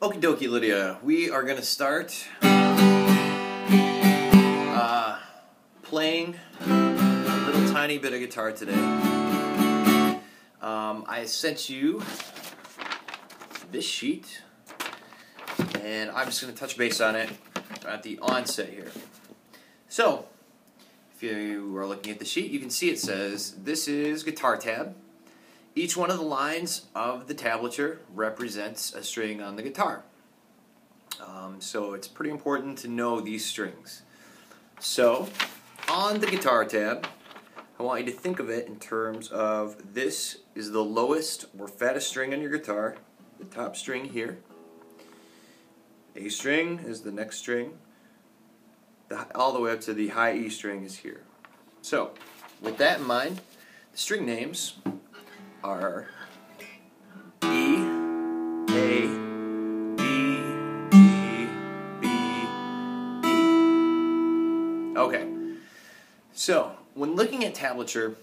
Okie dokie, Lydia. We are going to start playing a little tiny bit of guitar today. I sent you this sheet, and I'm just going to touch base on it at the onset here. So, if you are looking at the sheet, you can see it says, this is guitar tab. Each one of the lines of the tablature represents a string on the guitar. So it's pretty important to know these strings. So, on the guitar tab, I want you to think of it in terms of this is the lowest or fattest string on your guitar, the top string here. A string is the next string. All the way up to the high E string is here. So, with that in mind, the string names are E, A, B, D, B, E. Okay, so when looking at tablature,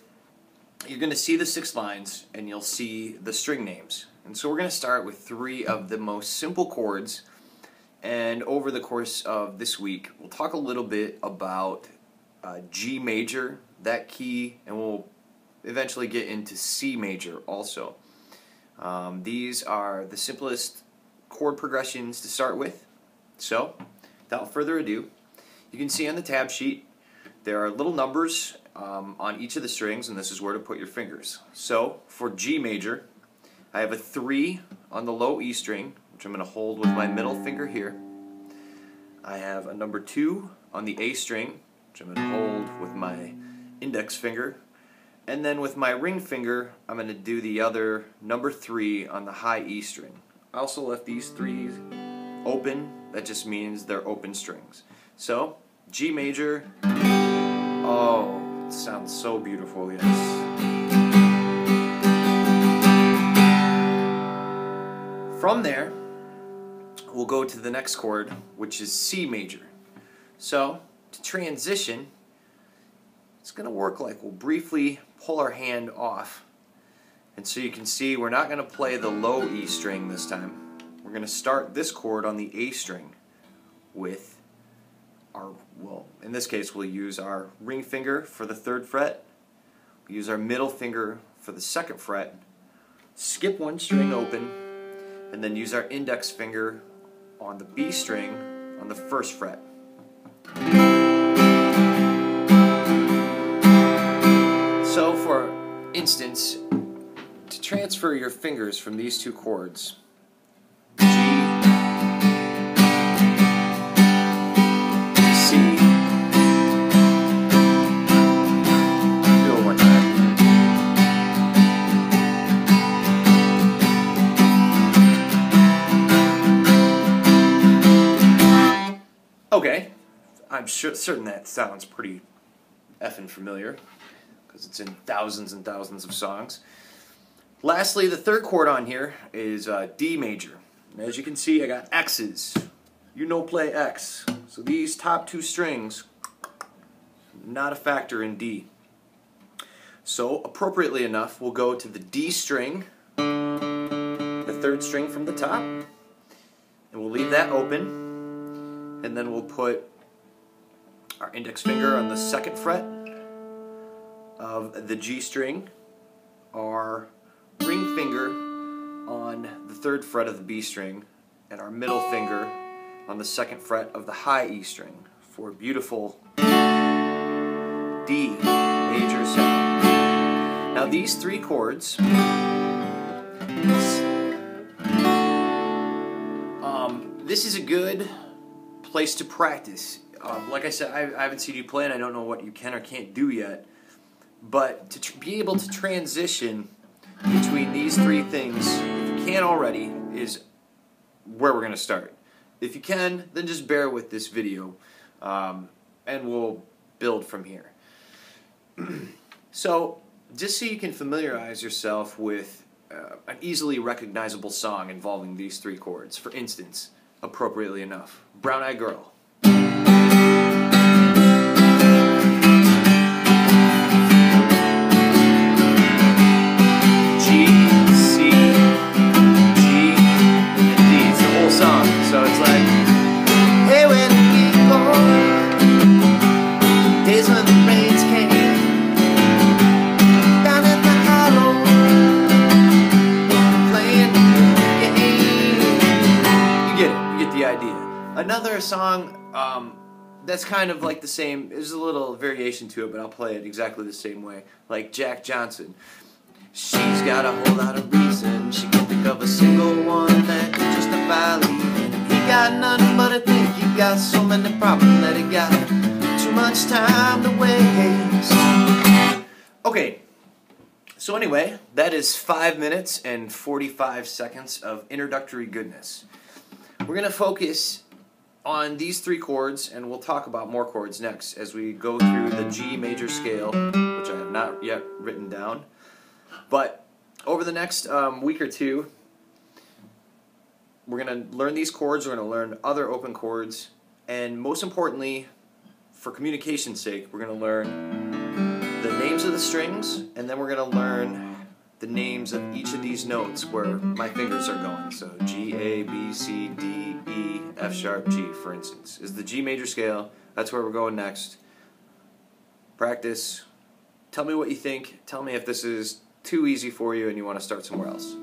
you're going to see the 6 lines and you'll see the string names. And so we're going to start with 3 of the most simple chords, and over the course of this week we'll talk a little bit about G major, that key, and we'll eventually get into C major also. These are the simplest chord progressions to start with. So, without further ado, you can see on the tab sheet there are little numbers on each of the strings, and this is where to put your fingers. So, for G major, I have a 3 on the low E string, which I'm going to hold with my middle finger here. I have a number 2 on the A string, which I'm going to hold with my index finger. And then with my ring finger, I'm going to do the other number 3 on the high E string. I also left these 3 open. That just means they're open strings. So, G major. Oh, it sounds so beautiful, yes. From there, we'll go to the next chord, which is C major. So, to transition, it's going to work like we'll briefly pull our hand off. And so you can see we're not going to play the low E string this time. We're going to start this chord on the A string with our, well, in this case we'll use our ring finger for the 3rd fret. We'll use our middle finger for the 2nd fret. Skip 1 string open, and then use our index finger on the B string on the 1st fret. So, for instance, to transfer your fingers from these 2 chords, G to C, do it one time. Okay, I'm certain that sounds pretty effing familiar, because it's in thousands and thousands of songs. Lastly, the 3rd chord on here is D major. And as you can see, I got X's. You know play X. So these top 2 strings, not a factor in D. So appropriately enough, we'll go to the D string, the 3rd string from the top, and we'll leave that open. And then we'll put our index finger on the 2nd fret of the G string, our ring finger on the 3rd fret of the B string, and our middle finger on the 2nd fret of the high E string for a beautiful D major sound. Now these 3 chords, this is a good place to practice. Like I said, I haven't seen you play, and I don't know what you can or can't do yet. But to be able to transition between these 3 things, if you can't already, is where we're going to start. If you can, then just bear with this video, and we'll build from here. So, just so you can familiarize yourself with an easily recognizable song involving these 3 chords. For instance, appropriately enough, Brown Eyed Girl. G, C, G, and D. It's the whole song. Another song that's kind of like the same, there's a little variation to it, but I'll play it exactly the same way. Like Jack Johnson. She's got a whole lot of reasons, she can't think of a single one that could justify leaving. He got none, but I think he got so many problems that he got too much time to waste. Okay, so anyway, that is 5 minutes and 45 seconds of introductory goodness. We're going to focus on these 3 chords, and we'll talk about more chords next as we go through the G major scale, which I have not yet written down. But over the next week or two, we're going to learn these chords, we're going to learn other open chords, and most importantly, for communication's sake, we're going to learn the names of the strings, and then we're going to learn the names of each of these notes where my fingers are going. So G, A, B, C, D, E, F sharp, G, for instance, is the G major scale. That's where we're going next. Practice. Tell me what you think. Tell me if this is too easy for you and you want to start somewhere else.